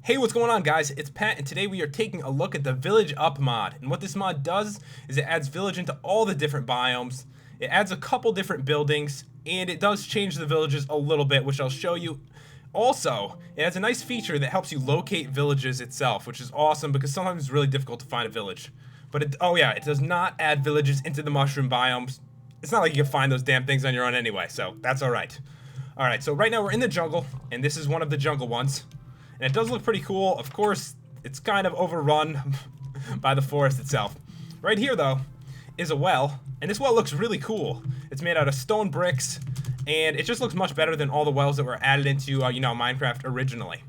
Hey, what's going on, guys? It's Pat, and today we are taking a look at the Village Up mod. And what this mod does is it adds village into all the different biomes. It adds a couple different buildings, and it does change the villages a little bit, which I'll show you. Also, it has a nice feature that helps you locate villages itself, which is awesome because sometimes it's really difficult to find a village. But it does not add villages into the mushroom biomes. It's not like you can find those damn things on your own anyway, so that's alright. Alright, so right now we're in the jungle, and this is one of the jungle ones. And it does look pretty cool. Of course, it's kind of overrun by the forest itself. Right here, though, is a well. And this well looks really cool. It's made out of stone bricks. And it just looks much better than all the wells that were added into, Minecraft originally.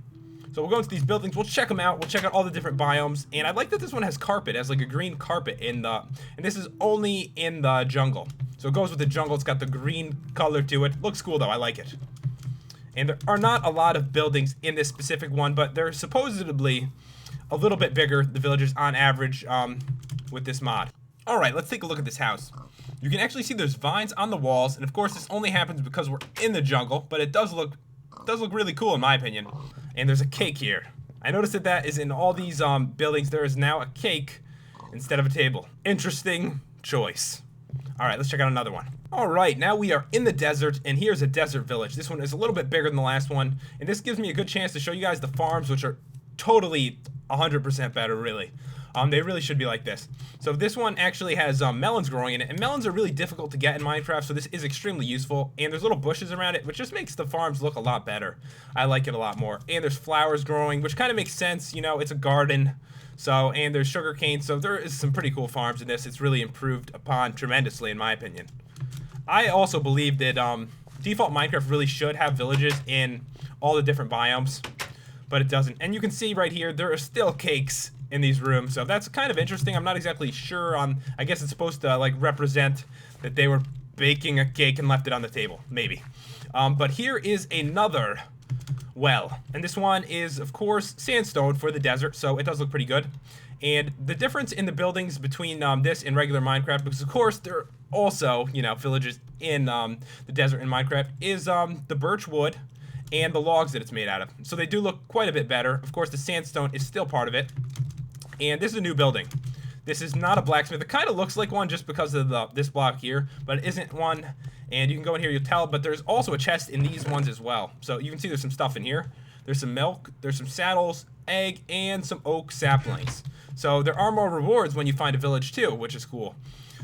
So we'll go into these buildings. We'll check them out. We'll check out all the different biomes. And I like that this one has carpet. It has like a green carpet in the... And this is only in the jungle. So it goes with the jungle. It's got the green color to it. Looks cool, though. I like it. And there are not a lot of buildings in this specific one, but they're supposedly a little bit bigger, the villages on average, with this mod. Alright, let's take a look at this house. You can actually see there's vines on the walls, and of course this only happens because we're in the jungle, but it does look really cool in my opinion. And there's a cake here. I noticed that is in all these buildings, there is now a cake instead of a table. Interesting choice. Alright, let's check out another one. Alright, now we are in the desert, and here's a desert village. This one is a little bit bigger than the last one, and this gives me a good chance to show you guys the farms, which are totally 100% better, really. They really should be like this. So this one actually has melons growing in it, and melons are really difficult to get in Minecraft, so this is extremely useful, and there's little bushes around it, which just makes the farms look a lot better. I like it a lot more. And there's flowers growing, which kind of makes sense, you know, it's a garden. So, and there's sugarcane, so there is some pretty cool farms in this. It's really improved upon tremendously, in my opinion. I also believe that default Minecraft really should have villages in all the different biomes, but it doesn't. And you can see right here, there are still cakes in these rooms, so that's kind of interesting. I'm not exactly sure on, I guess it's supposed to like represent that they were baking a cake and left it on the table, maybe. But here is another well, and this one is, of course, sandstone for the desert, so it does look pretty good. And the difference in the buildings between this and regular Minecraft, because of course there are also, you know, villages in the desert in Minecraft, is the birch wood and the logs that it's made out of. So they do look quite a bit better. Of course, the sandstone is still part of it. And this is a new building. This is not a blacksmith. It kind of looks like one just because of this block here, but it isn't one. And you can go in here, you'll tell, but there's also a chest in these ones as well. So you can see there's some stuff in here. There's some milk, there's some saddles, egg, and some oak saplings. So there are more rewards when you find a village too, which is cool.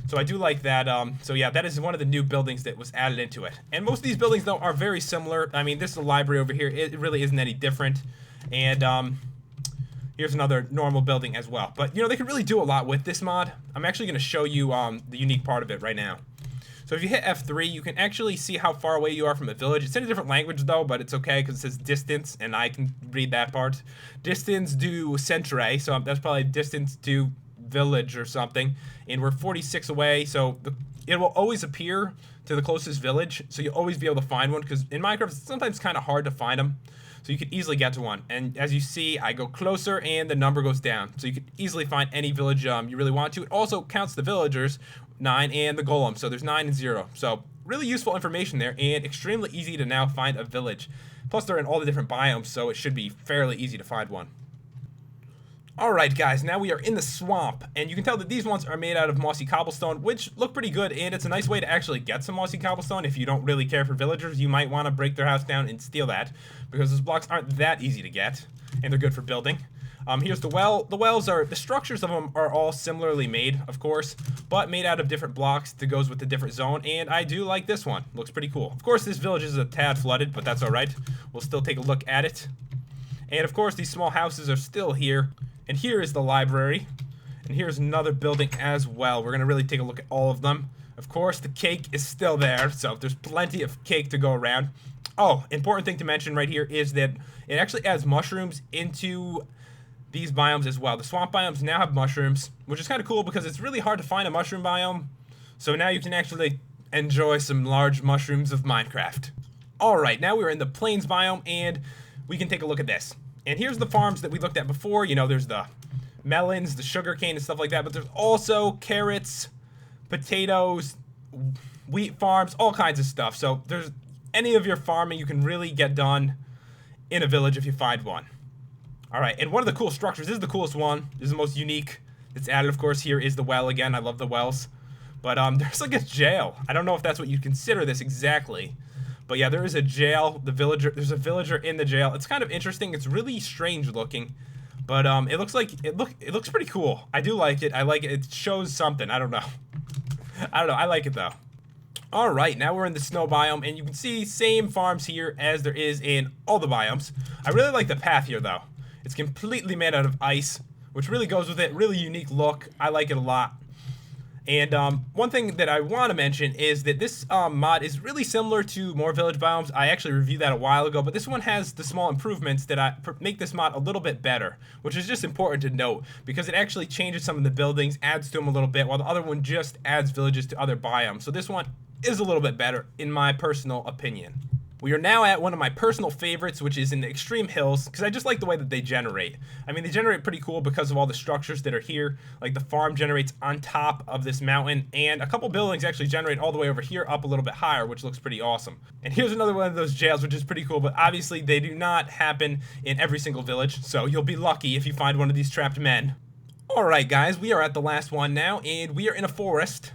So I do like that. So yeah, that is one of the new buildings that was added into it. And most of these buildings, though, are very similar. I mean, this is a library over here. It really isn't any different. And here's another normal building as well. But, you know, they can really do a lot with this mod. I'm actually going to show you the unique part of it right now. So if you hit F3, you can actually see how far away you are from a village. It's in a different language, though, but it's okay because it says distance, and I can read that part. Distance to centre, so that's probably distance to village or something. And we're 46 away, so it will always appear to the closest village, so you'll always be able to find one, because in Minecraft, it's sometimes kind of hard to find them. So you could easily get to one. And as you see, I go closer and the number goes down. So you could easily find any village you really want to. It also counts the villagers, 9, and the golem. So there's 9 and 0. So really useful information there, and extremely easy to now find a village. Plus they're in all the different biomes, so it should be fairly easy to find one. Alright guys, now we are in the swamp, and you can tell that these ones are made out of mossy cobblestone, which look pretty good, and it's a nice way to actually get some mossy cobblestone. If you don't really care for villagers, you might want to break their house down and steal that, because those blocks aren't that easy to get, and they're good for building. Here's the well. The wells are, the structures of them are all similarly made, of course, but made out of different blocks that goes with the different zone, and I do like this one. Looks pretty cool. Of course, this village is a tad flooded, but that's alright. We'll still take a look at it. And of course, these small houses are still here. And here is the library, and here's another building as well. We're going to really take a look at all of them. Of course, the cake is still there, so there's plenty of cake to go around. Oh, important thing to mention right here is that it actually adds mushrooms into these biomes as well. The swamp biomes now have mushrooms, which is kind of cool because it's really hard to find a mushroom biome. So now you can actually enjoy some large mushrooms of Minecraft. Alright, now we're in the plains biome, and we can take a look at this. And here's the farms that we looked at before. You know, there's the melons, the sugarcane, and stuff like that. But there's also carrots, potatoes, wheat farms, all kinds of stuff. So there's any of your farming you can really get done in a village if you find one. All right, and one of the cool structures, this is the coolest one. This is the most unique. It's added, of course. Here is the well again. I love the wells. But there's like a jail. I don't know if that's what you'd consider this exactly. But yeah, there is a jail. There's a villager in the jail. It's kind of interesting. It's really strange looking. But it looks like it looks pretty cool. I do like it. I like it. It shows something. I don't know. I don't know. I like it though. All right, now we're in the snow biome, and you can see same farms here as there is in all the biomes. I really like the path here though. It's completely made out of ice, which really goes with it. Really unique look. I like it a lot. And one thing that I want to mention is that this mod is really similar to more village biomes. I actually reviewed that a while ago, but this one has the small improvements that make this mod a little bit better, which is just important to note because it actually changes some of the buildings, adds to them a little bit, while the other one just adds villages to other biomes. So this one is a little bit better, in my personal opinion. We are now at one of my personal favorites, which is in the extreme hills, because I just like the way that they generate. I mean, they generate pretty cool because of all the structures that are here. Like the farm generates on top of this mountain, and a couple buildings actually generate all the way over here up a little bit higher, which looks pretty awesome. And here's another one of those jails, which is pretty cool, but obviously they do not happen in every single village, so you'll be lucky if you find one of these trapped men. Alright guys, we are at the last one now, and we are in a forest.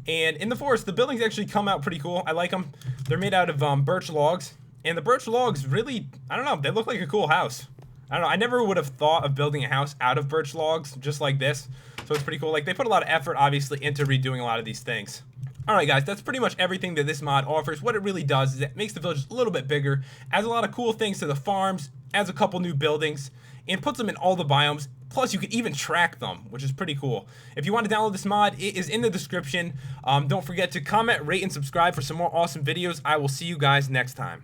And in the forest, the buildings actually come out pretty cool. I like them. They're made out of birch logs. And the birch logs really, I don't know, they look like a cool house. I don't know, I never would have thought of building a house out of birch logs just like this. So it's pretty cool. Like, they put a lot of effort, obviously, into redoing a lot of these things. Alright guys, that's pretty much everything that this mod offers. What it really does is it makes the villages a little bit bigger, adds a lot of cool things to the farms, adds a couple new buildings, and puts them in all the biomes. Plus, you can even track them, which is pretty cool. If you want to download this mod, it is in the description. Don't forget to comment, rate, and subscribe for some more awesome videos. I will see you guys next time.